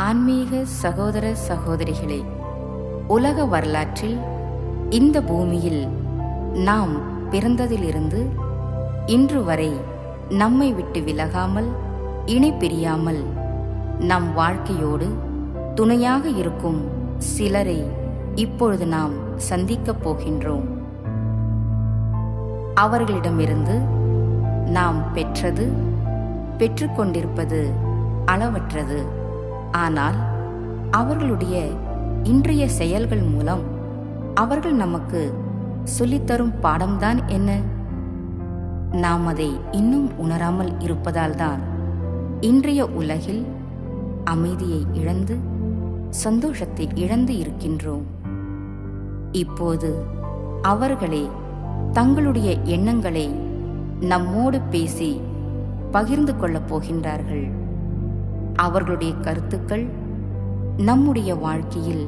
ஆன்மீக சகோதர சகோதரிகளே, உலக வரலாற்றில் இந்த பூமியில் நாம் பிறந்ததிலிருந்து இன்று வரை நம்மை விட்டு விலகாமல் இணை பிரியாமல் நம் வாழ்க்கையோடு துணையாக இருக்கும் சிலரை இப்பொழுது நாம் சந்திக்கப் போகின்றோம். அவர்களிடமிருந்து நாம் பெற்றுக்கொண்டிருப்பது அளவற்றது. ஆனால் அவர்களுடைய இன்றைய செயல்கள் மூலம் அவர்கள் நமக்கு சொல்லித்தரும் பாடம்தான் என்ன? நாம் அதை இன்னும் உணராமல் இருப்பதால்தான் இன்றைய உலகில் அமைதியை இழந்து சந்தோஷத்தை இழந்து இருக்கின்றோம். இப்போது அவர்களே தங்களுடைய எண்ணங்களை நம்மோடு பேசி பகிர்ந்து கொள்ளப் போகின்றார்கள். அவர்களுடைய கருத்துக்கள் நம்முடைய வாழ்க்கையில்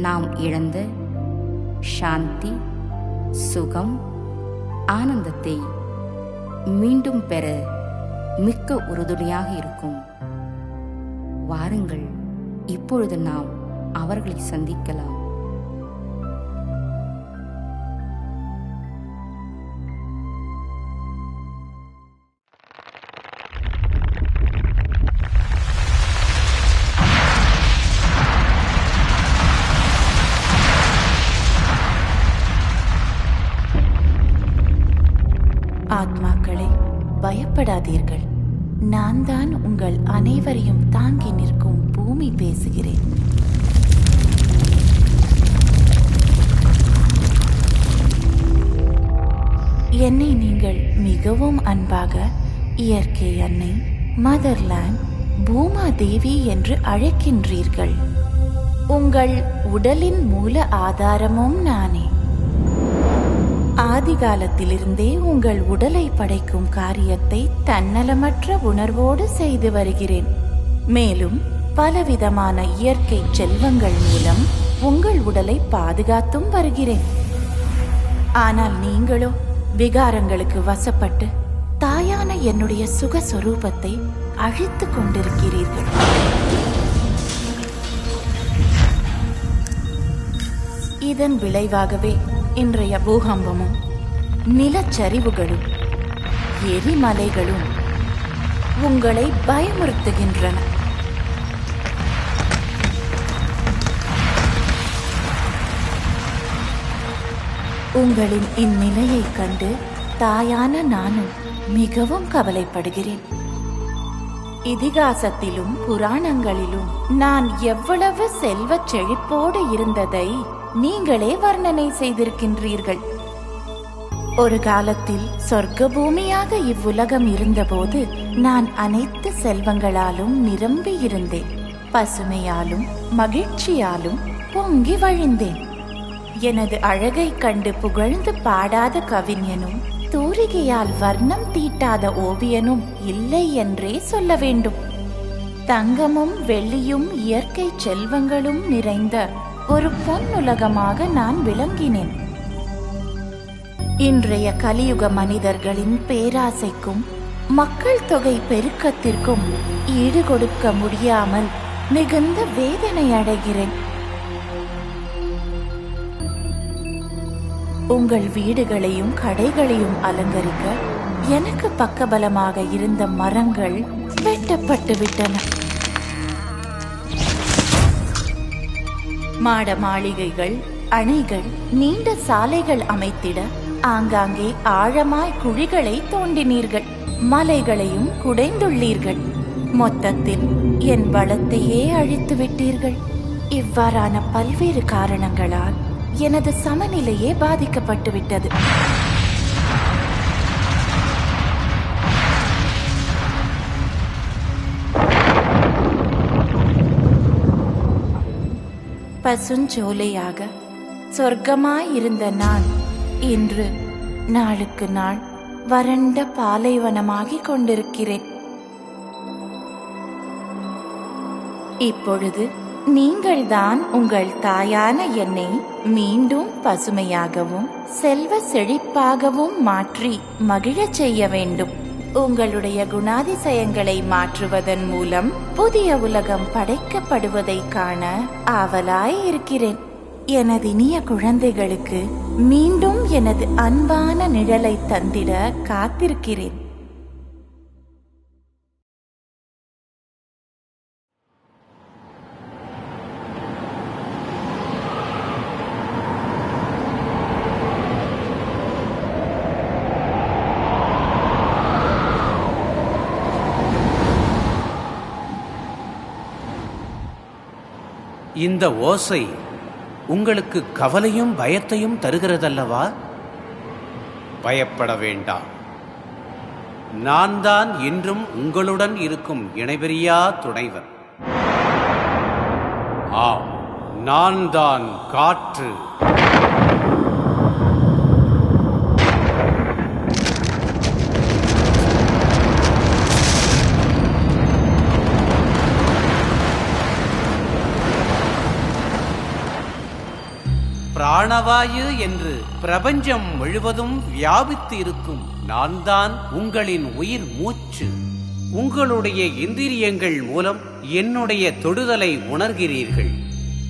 நாம் இழந்த சாந்தி, சுகம், ஆனந்தத்தை மீண்டும் பெற மிக்க உறுதுணையாக இருக்கும். வாருங்கள், இப்பொழுது நாம் அவர்களை சந்திக்கலாம். ஆத்மாக்களே, பயப்படாதீர்கள். நான் தான் உங்கள் அனைவரையும் தாங்கி நிற்கும் பூமி பேசுகிறேன். என்னை நீங்கள் மிகவும் அன்பாக இயற்கை அன்னை, மதர்லேண்ட், பூமா தேவி என்று அழைக்கின்றீர்கள். உங்கள் உடலின் மூல ஆதாரமும் நானே. ஆதிகாலத்திலிருந்தே உங்கள் உடலை படைக்கும் காரியத்தை தன்னலமற்ற உணர்வோடு செய்து வருகிறேன். மேலும் பலவிதமான இயற்கை செல்வங்கள் மூலம் உங்கள் உடலை பாதுகாத்தும் வருகிறேன். ஆனால் நீங்களோ விகாரங்களுக்கு வசப்பட்டு தாயான என்னுடைய சுகஸ்வரூபத்தை அழித்துக் கொண்டிருக்கிறீர்கள். இதன் விளைவாகவே இன்றைய பூகம்பமும் நிலச்சரிவுகளும் எரிமலைகளும் உங்களை பயமுறுத்துகின்றன. உங்களின் இந்நிலையை கண்டு தாயான நானும் மிகவும் கவலைப்படுகிறேன். இதிகாசத்திலும் புராணங்களிலும் நான் எவ்வளவு செல்வச் செழிப்போடு இருந்ததை நீங்களே வர்ணனை செய்திருக்கின்றீர்கள். ஒரு காலத்தில் சொர்க்க பூமியாக இவ்வுலகம் இருந்தபோது நான் அனைத்து செல்வங்களாலும் நிரம்பி இருந்தேன். பசுமையாலும் மகிழ்ச்சியாலும் பொங்கி வழிந்தேன். எனது அழகை கண்டு புகழ்ந்து பாடாத கவிஞனும் தூரிகையால் வர்ணம் தீட்டாத ஓவியனும் இல்லை என்றே சொல்ல வேண்டும். தங்கமும் வெள்ளியும் இயற்கை செல்வங்களும் நிறைந்த ஒரு பொன்னுலகமாக நான் விளங்கினேன். இன்றைய கலியுக மனிதர்களின் பேராசைக்கும் மக்கள் தொகை பெருக்கத்திற்கும் ஈடு கொடுக்க முடியாமல் மிகுந்த வேதனை அடைகிறேன். உங்கள் வீடுகளையும் கடைகளையும் அலங்கரிக்க எனக்கு பக்கபலமாக இருந்த மரங்கள் வெட்டப்பட்டு விட்டன. மாட மாளிகைகள், அணைகள், நீண்ட சாலைகள் அமைத்திட ஆங்காங்கே ஆழமாய் குழிகளை தோண்டினீர்கள். மலைகளையும் குடைந்துள்ளீர்கள். மொத்தத்தில் என் வளத்தையே அழித்து விட்டீர்கள். இவ்வாறான பல்வேறு காரணங்களால் எனது சமநிலையே பாதிக்கப்பட்டு விட்டது. பசுஞ்சோலையாக சொர்க்கமாயிருந்த நான் இன்று நாளுக்கு நாள் வறண்ட பாலைவனமாகிக் கொண்டிருக்கிறேன். இப்பொழுது நீங்கள்தான் உங்கள் தாயான என்னை மீண்டும் பசுமையாகவும் செல்வ செழிப்பாகவும் மாற்றி மகிழச் செய்ய வேண்டும். உங்களுடைய குணாதிசயங்களை மாற்றுவதன் மூலம் புதிய உலகம் படைக்கப்படுவதை காண ஆவலாய் இருக்கிறேன். எனது இனிய குழந்தைகளுக்கு மீண்டும் எனது அன்பான நிழலை தந்திட காத்திருக்கிறேன். இந்த ஓசை உங்களுக்கு கவலையும் பயத்தையும் தருகிறதல்லவா? பயப்பட வேண்டாம். நான் தான் என்றும் உங்களுடன் இருக்கும் இணைபிரியா துணைவர். ஆம், நான் தான் காற்று. பிராணவாயு என்று பிரபஞ்சம் முழுவதும் வியாபித்து இருக்கும் நான் தான் உங்களின் உயிர் மூச்சு. உங்களுடைய இந்திரியங்கள் மூலம் என்னுடைய தொடுதலை உணர்கிறீர்கள்.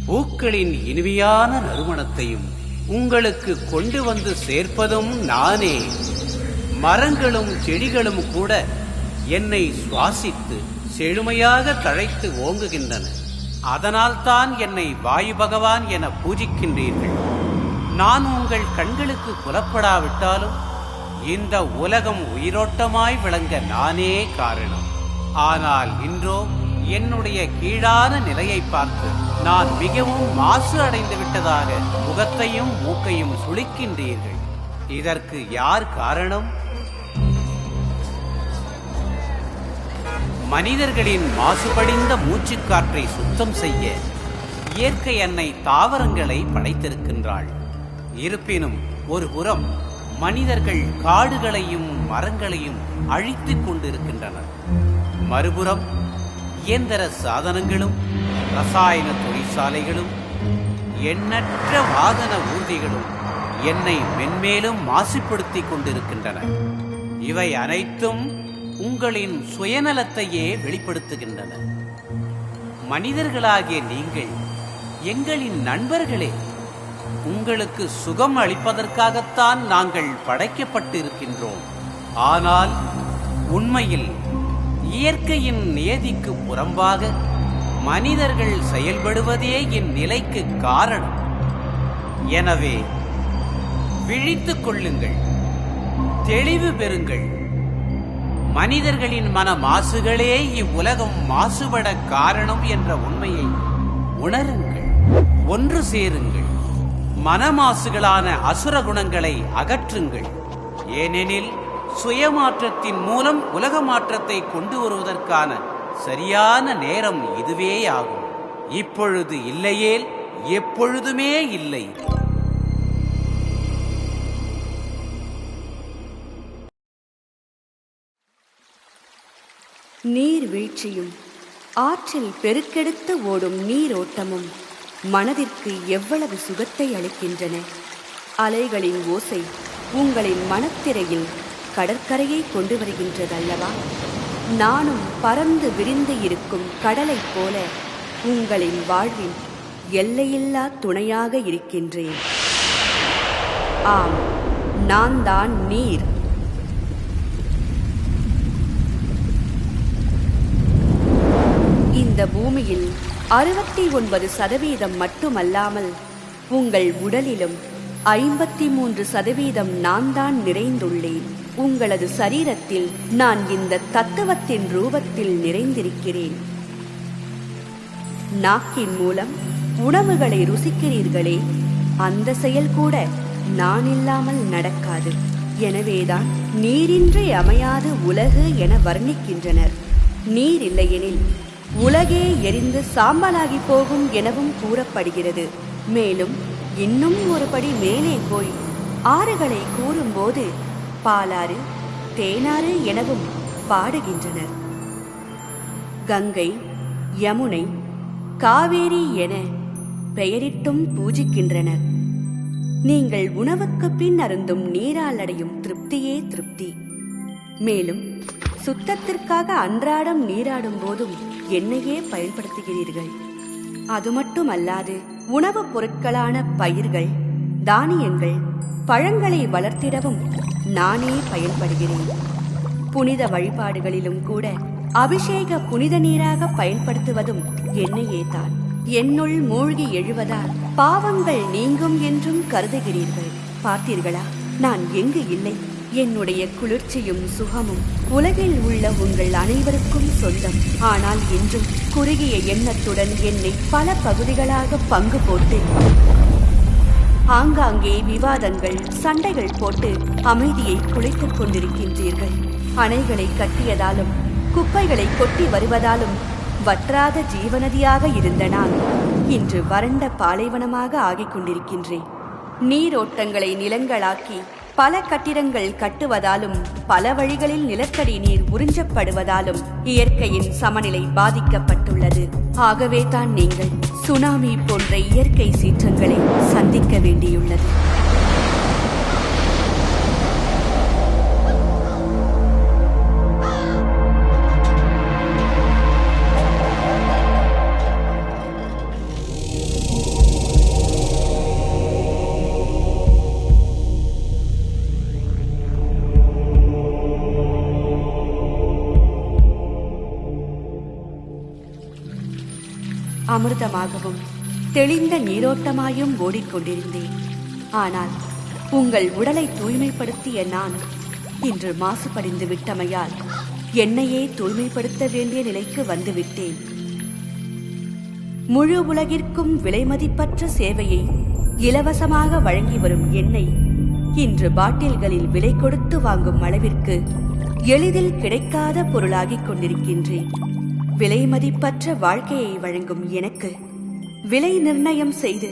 பூக்களின் இனிமையான நறுமணத்தையும் உங்களுக்கு கொண்டு வந்து சேர்ப்பதும் நானே. மரங்களும் செடிகளும் கூட என்னை சுவாசித்து செழுமையாக தழைத்து ஓங்குகின்றன. அதனால்தான் என்னை வாயு பகவான் என பூஜிக்கின்றீர்கள். நான் உங்கள் கண்களுக்கு புலப்படாவிட்டாலும் இந்த உலகம் உயிரோட்டமாய் விளங்க நானே காரணம். ஆனால் இன்றோ என்னுடைய கீழான நிலையை பார்த்து நான் மிகவும் மாசு அடைந்து விட்டதாக முகத்தையும் மூக்கையும் சுளிக்கின்றீர்கள். இதற்கு யார் காரணம்? மனிதர்களின் மாசுபடிந்த மூச்சுக்காற்றை சுத்தம் செய்ய இயற்கை அன்னை தாவரங்களை படைத்திருக்கின்றாள். இருப்பினும் ஒரு புறம் மனிதர்கள் காடுகளையும் மரங்களையும் அழித்துக் கொண்டிருக்கின்றனர். மறுபுறம் இயந்திர சாதனங்களும் ரசாயன தொழிற்சாலைகளும் எண்ணற்ற வாகன ஊர்திகளும் என்னை மென்மேலும் மாசுபடுத்திக் கொண்டிருக்கின்றன. இவை அனைத்தும் உங்களின் சுயநலத்தையே வெளிப்படுத்துகின்றன. மனிதர்களாகிய நீங்கள் எங்களின் நண்பர்களே. உங்களுக்கு சுகம் அளிப்பதற்காகத்தான் நாங்கள் படைக்கப்பட்டிருக்கின்றோம். ஆனால் உண்மையில் இயற்கையின் நியதிக்கு புறம்பாக மனிதர்கள் செயல்படுவதே இந்நிலைக்கு காரணம். எனவே விழித்துக் கொள்ளுங்கள், தெளிவு பெறுங்கள். மனிதர்களின் மன மாசுகளே இவ்வுலகம் மாசுபட காரணம் என்ற உண்மையை உணருங்கள். ஒன்று சேருங்கள். மனமாசுகளான அசுர குணங்களை அகற்றுங்கள். ஏனெனில் சுயமாற்றத்தின் மூலம் உலக மாற்றத்தை கொண்டு வருவதற்கான சரியான நேரம் இதுவேயாகும். இப்பொழுது இல்லையேல் எப்பொழுதுமே இல்லை. நீர்வீழ்ச்சியும் ஆற்றில் பெருக்கெடுத்து ஓடும் நீரோட்டமும் மனதிற்கு எவ்வளவு சுகத்தை அளிக்கின்றன. அலைகளின் ஓசை உங்களின் மனத்திரையில் கடற்கரையை கொண்டு வருகின்றதல்லவா? நானும் பறந்து விரிந்து இருக்கும் கடலைப் போல உங்களின் வாழ்வின் எல்லையில்லா துணையாக இருக்கின்றேன். ஆம், நான் தான் நீர். இந்த பூமியில் 69% மட்டுமல்லாமல் உங்கள் உடலிலும் 53% நான் தான் நிறைந்துள்ளேன். உங்களது சரீரத்தில் நான் இந்த தத்துவத்தின் ரூபத்தில் நிறைந்திருக்கிறேன். நாக்கின் மூலம் உணவுகளை ருசிக்கிறீர்களே, அந்த செயல் கூட நான் இல்லாமல் நடக்காது. எனவேதான் நீரின்றி அமையாது உலகு என வர்ணிக்கின்றனர். நீர் இல்லையெனில் உலகே எரிந்து சாம்பலாகி போகும் எனவும் கூறப்படுகிறது. மேலும் இன்னும் ஒரு படி மேலே போய் ஆறுகளை கூறும்போது பாலாறு, தேனாறு எனவும் பாடுகின்றனர். கங்கை, யமுனை, காவேரி என பெயரிட்டும் பூஜிக்கின்றனர். நீங்கள் உணவுக்கு பின் அருந்தும் நீரால் அடையும் திருப்தியே திருப்தி. மேலும் சுத்தத்திற்காக அன்றாடம் நீராடும் போதும் என்னையே பயன்படுத்துகிறீர்கள். அது மட்டுமல்லாது உணவுப் பொருட்களான பயிர்கள், தானியங்கள், பழங்களை வளர்த்திடவும் நானே பயன்படுகிறேன். புனித வழிபாடுகளிலும் கூட அபிஷேக புனித நீராக பயன்படுத்துவதும் என்னையே தான். என்னுள் மூழ்கி எழுவதால் பாவங்கள் நீங்கும் என்றும் கருதுகிறீர்கள். பார்த்தீர்களா, நான் எங்கு இல்லை? என்னுடைய குளிர்ச்சியும் சுகமும் உலகில் உள்ள உங்கள் அனைவருக்கும் சொந்தம். ஆனால் இன்றும் குறுகிய எண்ணத்துடன் என்னை பல பகுதிகளாக பங்கு போட்டு ஆங்காங்கே விவாதங்கள், சண்டைகள் போட்டு அமைதியை குலைத்துக் கொண்டிருக்கின்றீர்கள். அணைகளை கட்டியதாலும் குப்பைகளை கொட்டி வருவதாலும் வற்றாத ஜீவநதியாக இருந்த நான் இன்று வறண்ட பாலைவனமாக ஆகிக் கொண்டிருக்கின்றேன். நீரோட்டங்களை நிலங்களாக்கி பல கட்டிடங்கள் கட்டுவதாலும் பல வழிகளில் நிலத்தடி நீர் உறிஞ்சப்படுவதாலும் இயற்கையின் சமநிலை பாதிக்கப்பட்டுள்ளது. ஆகவே தான் நீங்கள் சுனாமி போன்ற இயற்கை சீற்றங்களை சந்திக்க வேண்டியுள்ளது. அமிர்தமாகவும் தெளிந்த நீரோட்டமாயும் ஓடிக்கொண்டிருந்தேன். ஆனால் உங்கள் உடலை தூய்மைப்படுத்திய நான் இன்று மாசுபடிந்து விட்டமையால் என்னையே தூய்மைப்படுத்த வேண்டிய நிலைக்கு வந்துவிட்டேன். முழு உலகிற்கும் விலைமதிப்பற்ற சேவையை இலவசமாக வழங்கி வரும் என்னை இன்று பாட்டில்களில் விலை கொடுத்து வாங்கும் அளவிற்கு எளிதில் கிடைக்காத பொருளாகிக் கொண்டிருக்கின்றேன். விலை மதிப்பற்ற வாழ்க்கையை வழங்கும் எனக்கு விலை நிர்ணயம் செய்து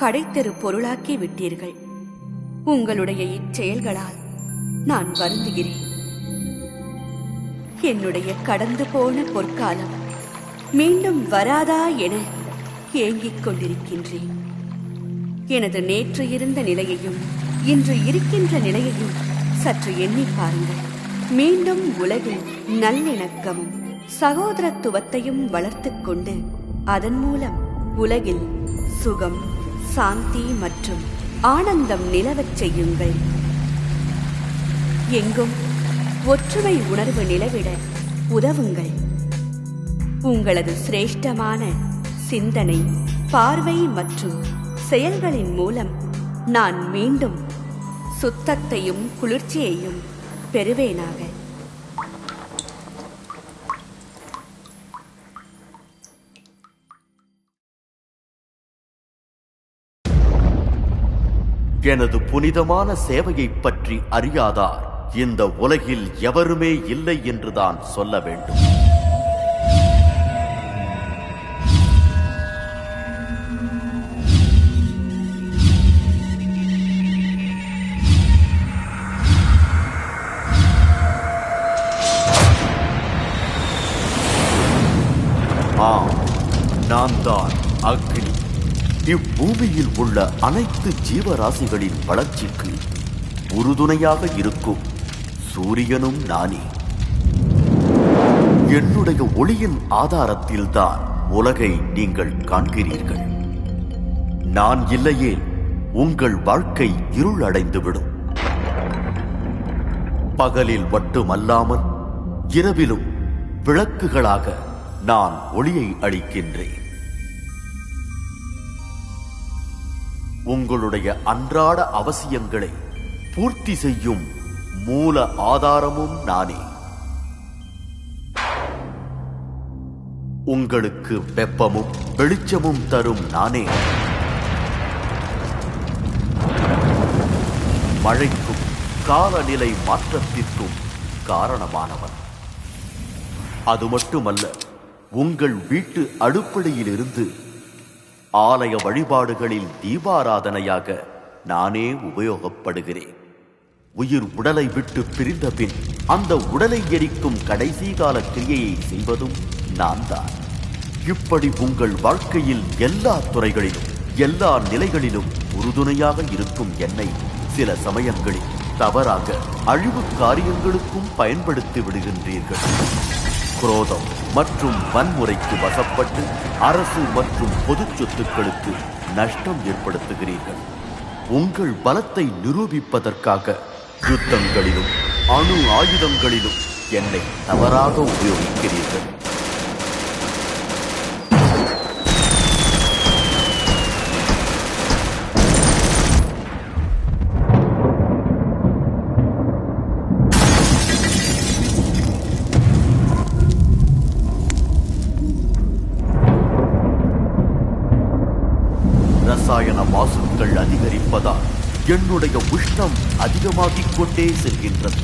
கடைத்தெரு பொருளாக்கி விட்டீர்கள். உங்களுடைய இச்செயல்களால் நான் வருந்துகிறேன். என்னுடைய கடந்து போன பொற்காலம் மீண்டும் வராதா என ஏங்கிக் கொண்டிருக்கின்றேன். எனது நேற்று இருந்த நிலையையும் இன்று இருக்கின்ற நிலையையும் சற்று எண்ணி பாருங்கள். மீண்டும் உலகில் நல்லிணக்கமும் சகோதரத்துவத்தையும் வளர்த்துக் கொண்டு அதன் மூலம் உலகில் சுகம், சாந்தி மற்றும் ஆனந்தம் நிலவச் செய்யுங்கள். எங்கும் ஒற்றுமை உணர்வு நிலவிட உதவுங்கள். உங்களது சிரேஷ்டமான சிந்தனை, பார்வை மற்றும் செயல்களின் மூலம் நான் மீண்டும் சுத்தத்தையும் குளிர்ச்சியையும் பெறுவேனாக. எனது புனிதமான சேவையை பற்றி அறியாதார் இந்த உலகில் எவருமே இல்லை என்றுதான் சொல்ல வேண்டும். நான் தான் அக்னி. இப்பூமியில் உள்ள அனைத்து ஜீவராசிகளின் வளர்ச்சிக்கு உறுதுணையாக இருக்கும் சூரியனும் நானே. என்னுடைய ஒளியின் ஆதாரத்தில்தான் உலகை நீங்கள் காண்கிறீர்கள். நான் இல்லையே உங்கள் வாழ்க்கை இருளடைந்துவிடும். பகலில் மட்டுமல்லாமல் இரவிலும் விளக்குகளாக நான் ஒளியை அளிக்கின்றேன். உங்களுடைய அன்றாட அவசியங்களை பூர்த்தி செய்யும் மூல ஆதாரமும் நானே. உங்களுக்கு வெப்பமும் வெளிச்சமும் தரும் நானே. மழைக்கும் காலநிலை மாற்றத்திற்கும் காரணமானவன். அது மட்டுமல்ல, உங்கள் வீட்டு அடுப்படையிலிருந்து ஆலய வழிபாடுகளில் தீபாராதனையாக நானே உபயோகப்படுகிறேன். உயிர் உடலை விட்டு பிரிந்த பின் அந்த உடலை எரிக்கும் கடைசி கால கிரியையை செய்வதும் நான் தான். இப்படி உங்கள் வாழ்க்கையில் எல்லா துறைகளிலும் எல்லா நிலைகளிலும் உறுதுணையாக இருக்கும் என்னை சில சமயங்களில் தவறாக அழிவு காரியங்களுக்கும் பயன்படுத்தி விடுகின்றீர்கள். குரோதம் மற்றும் வன்முறைக்கு வசப்பட்டு அரசு மற்றும் பொது சொத்துக்களுக்கு நஷ்டம் ஏற்படுத்துகிறீர்கள். உங்கள் பலத்தை நிரூபிப்பதற்காக யுத்தங்களிலும் அணு ஆயுதங்களிலும் என்னை தவறாக உபயோகிக்கிறீர்கள். ரசாயன மாசுக்கள் அதிகரிப்பதால் என்னுடைய உஷ்ணம் அதிகமாகிக் கொண்டே செல்கின்றது.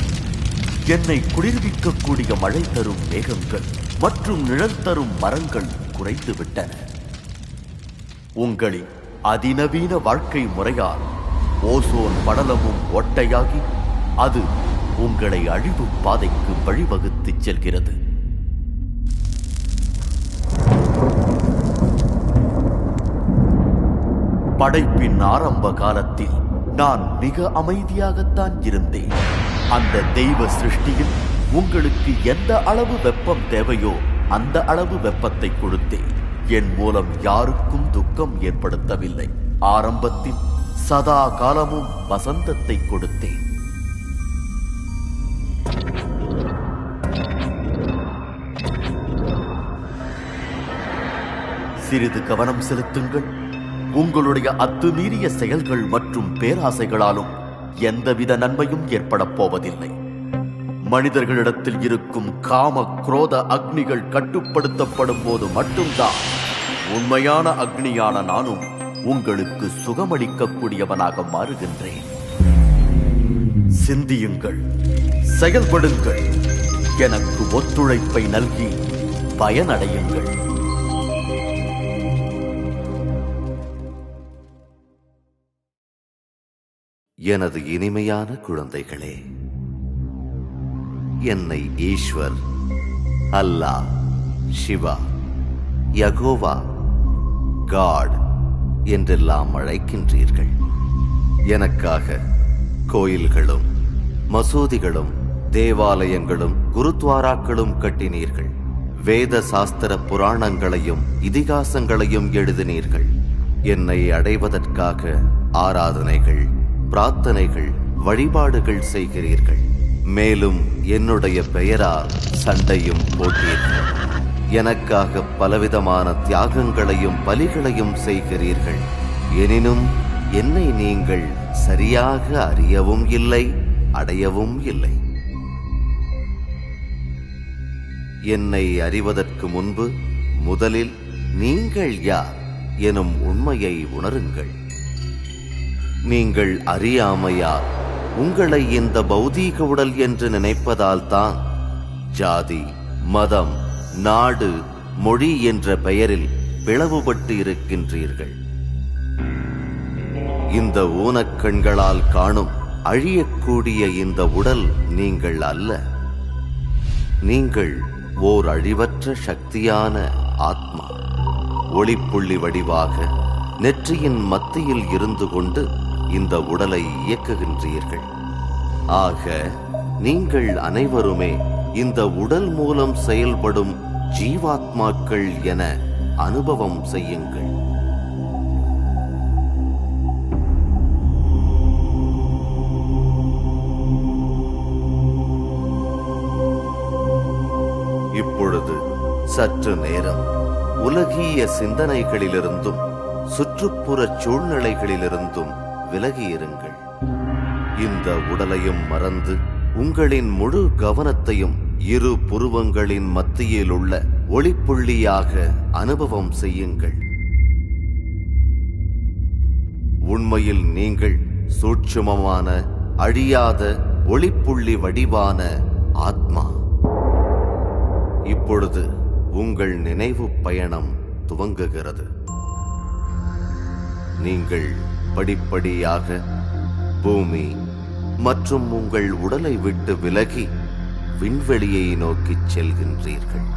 என்னை குளிர்விக்கக்கூடிய மழை தரும் மேகங்கள் மற்றும் நிழல் தரும் மரங்கள் குறைந்து விட்டன. உங்களின் அதிநவீன வாழ்க்கை முறையால் ஓசோன் படலமும் ஒட்டையாகி அது உங்களை அழிவு பாதைக்கு வழிவகுத்துச் செல்கிறது. படைப்பின் ஆரம்ப காலத்தில் நான் மிக அமைதியாகத்தான் இருந்தேன். அந்த தெய்வ சிருஷ்டியில் உங்களுக்கு எந்த அளவு வெப்பம் தேவையோ அந்த அளவு வெப்பத்தை கொடுத்தேன். என் மூலம் யாருக்கும் துக்கம் ஏற்படுத்தவில்லை. ஆரம்பத்தில் சதா காலமும் வசந்தத்தை கொடுத்தேன். சிறிது கவனம் செலுத்துங்கள். உங்களுடைய அத்துமீறிய செயல்கள் மற்றும் பேராசைகளாலும் எந்தவித நன்மையும் ஏற்பட போவதில்லை. மனிதர்களிடத்தில் இருக்கும் காம குரோத அக்னிகள் கட்டுப்படுத்தப்படும் போது மட்டும்தான் உண்மையான அக்னியான நானும் உங்களுக்கு சுகமளிக்கக்கூடியவனாக மாறுகின்றேன். சிந்தியுங்கள், செயல்படுங்கள், எனக்கு ஒத்துழைப்பை நல்கி பயனடையுங்கள். எனது இனிமையான குழந்தைகளே, என்னை ஈஸ்வர், அல்லாஹ், சிவா, யகோவா, காட் என்றெல்லாம் அழைக்கின்றீர்கள். எனக்காக கோயில்களும் மசூதிகளும் தேவாலயங்களும் குருத்வாராக்களும் கட்டினீர்கள். வேத சாஸ்திர புராணங்களையும் இதிகாசங்களையும் எழுதினீர்கள். என்னை அடைவதற்காக ஆராதனைகள், பிரார்த்தனைகள், வழிபாடுகள் செய்கிறீர்கள். மேலும் என்னுடைய பெயரால் சண்டையும் போட்டீர்கள். எனக்காக பலவிதமான தியாகங்களையும் பலிகளையும் செய்கிறீர்கள். எனினும் என்னை நீங்கள் சரியாக அறியவும் இல்லை, அடையவும் இல்லை. என்னை அறிவதற்கு முன்பு முதலில் நீங்கள் யார் எனும் உண்மையை உணருங்கள். நீங்கள் அறியாமையால் உங்களை இந்த பௌதீக உடல் என்று நினைப்பதால் தான் ஜாதி, மதம், நாடு, மொழி என்ற பெயரில் பிளவுபட்டு இருக்கின்றீர்கள். இந்த ஊனக்கண்களால் காணும் அழியக்கூடிய இந்த உடல் நீங்கள் அல்ல. நீங்கள் ஓர் அழிவற்ற சக்தியான ஆத்மா. ஒளிப்புள்ளி வடிவாக நெற்றியின் மத்தியில் இருந்து கொண்டு இந்த உடலை இயக்குகின்றீர்கள். ஆக நீங்கள் அனைவருமே இந்த உடல் மூலம் செயல்படும் ஜீவாத்மாக்கள் என அனுபவம் செய்யுங்கள். இப்பொழுது சற்று நேரம் உலகிய சிந்தனைகளிலிருந்தும் சுற்றுப்புற சூழ்நிலைகளிலிருந்தும் விலகியிருங்கள். இந்த உடலையும் மறந்து உங்களின் முழு கவனத்தையும் இரு புருவங்களின் மத்தியில் உள்ள ஒளிப்புள்ளியாக அனுபவம் செய்யுங்கள். உண்மையில் நீங்கள் சூட்சுமமான அழியாத ஒளிப்புள்ளி வடிவான ஆத்மா. இப்பொழுது உங்கள் நினைவு பயணம் துவங்குகிறது. நீங்கள் படிப்படியாக பூமி மற்றும் உங்கள் உடலை விட்டு விலகி விண்வெளியை நோக்கிச் செல்கின்றீர்கள்.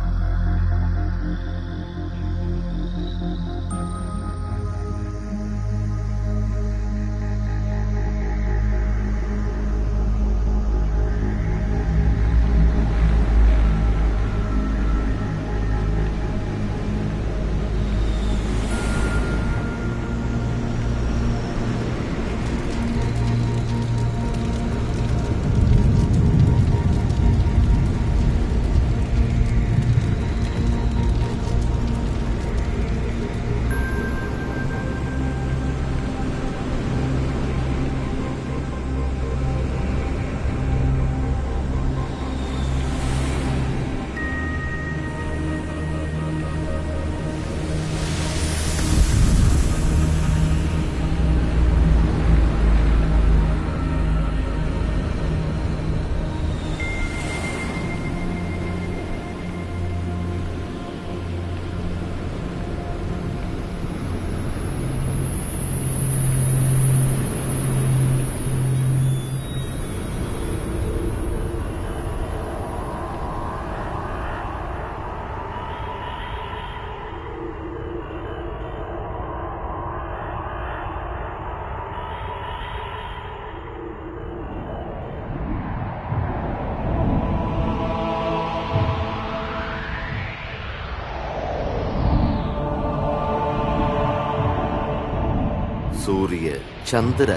சூரிய, சந்திர,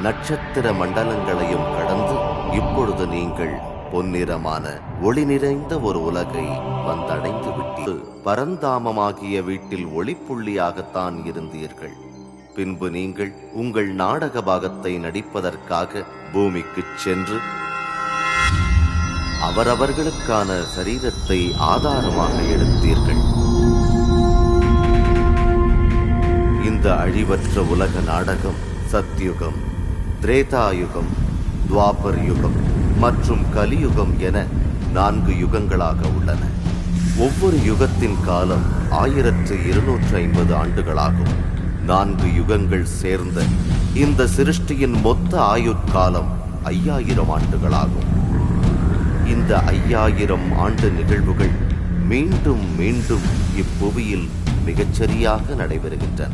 நட்சத்திர மண்டலங்களையும் கடந்து இப்பொழுது நீங்கள் பொன்னிறமான ஒளி நிறைந்த ஒரு உலகை வந்தடைந்து விட்டு பரந்தாமமாகிய வீட்டில் ஒளிப்புள்ளியாகத்தான் இருந்தீர்கள். பின்பு நீங்கள் உங்கள் நாடக பாகத்தை நடிப்பதற்காக பூமிக்குச் சென்று அவரவர்களுக்கான சரீரத்தை ஆதாரமாக எடுத்தீர்கள். இந்த அழிவற்ற உலக நாடகம் சத்யுகம், திரேதாயுகம், துவாபர் யுகம் மற்றும் கலியுகம் என 4 யுகங்களாக உள்ளன. ஒவ்வொரு யுகத்தின் காலம் 1250 ஆண்டுகளாகும். 4 யுகங்கள் சேர்ந்த இந்த சிருஷ்டியின் மொத்த ஆயுட்காலம் 5000 ஆண்டுகளாகும். இந்த 5000 ஆண்டு நிகழ்வுகள் மீண்டும் மீண்டும் இப்புவியில் மிகச்சரியாக நடைபெறுகின்றன.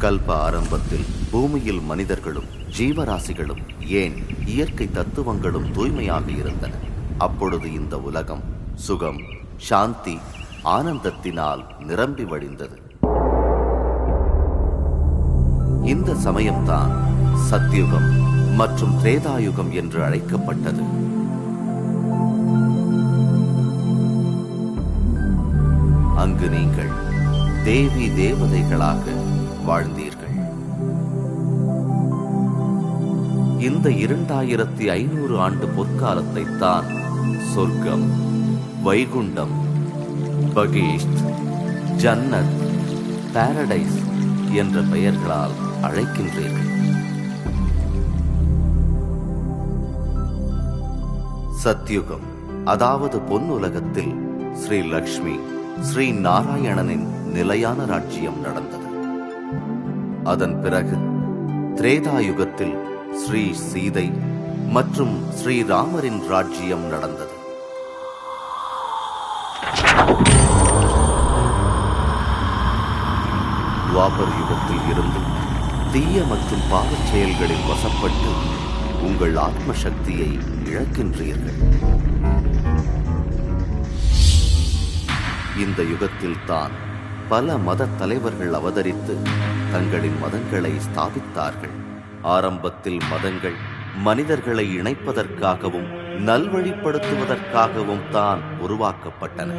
கல்ப ஆரம்பத்தில் பூமியில் மனிதர்களும் ஜீவராசிகளும் ஏன் இயற்கை தத்துவங்களும் தூய்மையாக இருந்தன. அப்பொழுது இந்த உலகம் சுகம், சாந்தி, ஆனந்தத்தினால் நிரம்பி வழிந்தது. இந்த சமயம்தான் சத்யுகம் மற்றும் திரேதாயுகம் என்று அழைக்கப்பட்டது. அங்கு நீங்கள் தேவி தேவதைகளாக வாழ்ந்தீர்கள். இந்த 2500 ஆண்டு பொற்காலத்தை தான் சொர்க்கம், வைகுண்டம், பகீஷ்ட், ஜன்னத், பாரடைஸ் என்ற பெயர்களால் அழைக்கின்றீர்கள். சத்யுகம் அதாவது பொன்னுலகத்தில் ஸ்ரீ லக்ஷ்மி, ஸ்ரீ நாராயணனின் நிலையான ராஜ்யம் நடந்தது. அதன் பிறகு திரேதாயுகத்தில் ஸ்ரீ சீதை மற்றும் ஸ்ரீராமரின் ராஜ்யம் நடந்தது. துவாபர் யுகத்தில் இருந்து தீய மற்றும் பாவச் செயல்களில் வசப்பட்டு உங்கள் ஆத்ம சக்தியை இழக்கின்றீர்கள். இந்த யுகத்தில் தான் பல மத தலைவர்கள் அவதரித்து தங்களின் மதங்களை ஸ்தாபித்தார்கள். ஆரம்பத்தில் மதங்கள் மனிதர்களை இணைப்பதற்காகவும் நல்வழிப்படுத்துவதற்காகவும் தான் உருவாக்கப்பட்டன.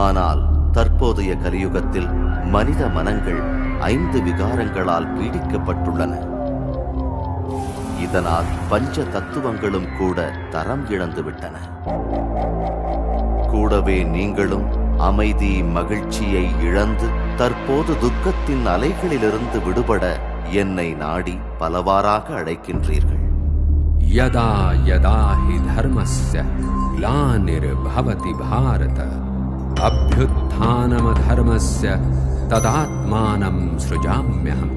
ஆனால் தற்போதைய கலியுகத்தில் மனித மனங்கள் 5 விகாரங்களால் பீடிக்கப்பட்டுள்ளன. இதனால் பஞ்ச தத்துவங்களும் கூட தரம் இழந்துவிட்டன. கூடவே நீங்களும் அமைதி, மகிழ்ச்சியை இழந்து தற்போது துக்கத்தின் அலைகளிலிருந்து விடுபட என்னை நாடி பலவாறாக அழைக்கின்றீர்கள். யதா யதா ஹி தர்மஸ்ய க்ளானிர்பவதி பாரத அப்யுத்ഥാനமதர்மஸ்ய ததாத்மானம் ஸ்ருஜாம்யஹம்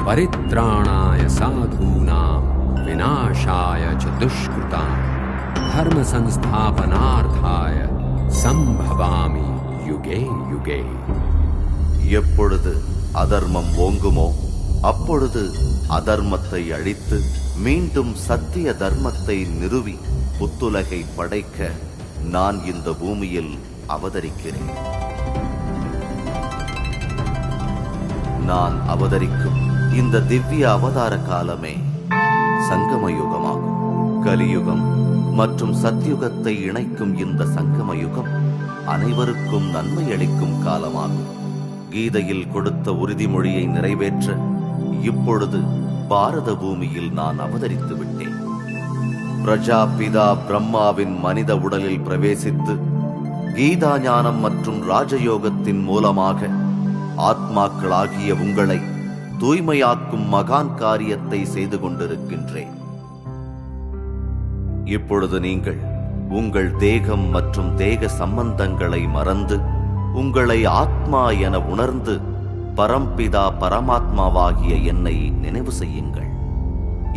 பரித்ராணாய சாதூனாம் விநாசாய ச துஷ்கிருதாம் தர்ம சம்ஸ்தாபனார்த்தாய சம்பவாமி யுகே யுகே. எப்பொழுது அதர்மம் ஓங்குமோ அப்பொழுது அதர்மத்தை அழித்து மீண்டும் சத்திய தர்மத்தை நிறுவி புத்துலகை படைக்க நான் இந்த பூமியில் அவதரிக்கிறேன். நான் அவதரிக்கும் இந்த திவ்ய அவதார காலமே சங்கம யுகமாகும். கலியுகம் மற்றும் சத்யுகத்தை இணைக்கும் இந்த சங்கம யுகம் அனைவருக்கும் நன்மை அளிக்கும் காலமாகும். கீதையில் கொடுத்த உறுதிமொழியை நிறைவேற்ற இப்பொழுது பாரத பூமியில் நான் அவதரித்து விட்டேன். பிரஜாபிதா பிரம்மாவின் மனித உடலில் பிரவேசித்து கீதா ஞானம் மற்றும் ராஜயோகத்தின் மூலமாக ஆத்மாக்களாகிய உங்களை தூய்மையாக்கும் மகான் காரியத்தை செய்து கொண்டிருக்கின்றேன். இப்பொழுது நீங்கள் உங்கள் தேகம் மற்றும் தேக சம்பந்தங்களை மறந்து உங்களை ஆத்மா என உணர்ந்து பரம்பிதா பரமாத்மாவாகிய என்னை நினைவு செய்யுங்கள்.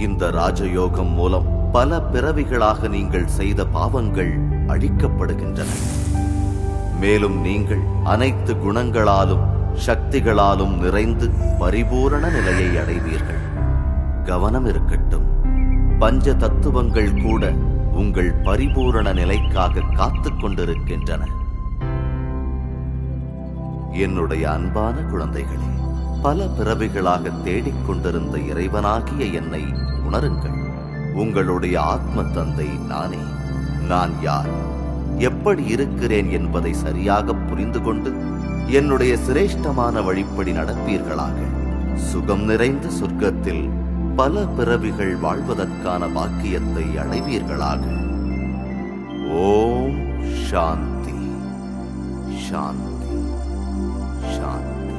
இந்த ராஜயோகம் மூலம் பல பிறவிகளாக நீங்கள் செய்த பாவங்கள் அழிக்கப்படுகின்றன. மேலும் நீங்கள் அனைத்து குணங்களாலும் சக்திகளாலும் நிறைந்து பரிபூரண நிலையை அடைவீர்கள். கவனம் இருக்கட்டும், பஞ்ச தத்துவங்கள் கூட உங்கள் பரிபூரண நிலைக்காக காத்துக் கொண்டிருக்கின்றன. என்னுடைய அன்பான குழந்தைகளே, பல பிறவிகளாக தேடிக்கொண்டிருந்த இறைவனாகிய என்னை உணருங்கள். உங்களுடைய ஆத்ம தந்தை நானே. நான் யார், எப்படி இருக்கிறேன் என்பதை சரியாக புரிந்து கொண்டு என்னுடைய சிரேஷ்டமான வழிப்படி நடப்பீர்களாக. சுகம் நிறைந்த சொர்க்கத்தில் பல பிறவிகள் வாழ்வதற்கான பாக்கியத்தை அடைவீர்களாக. ஓம் சாந்தி சாந்தி சாந்தி.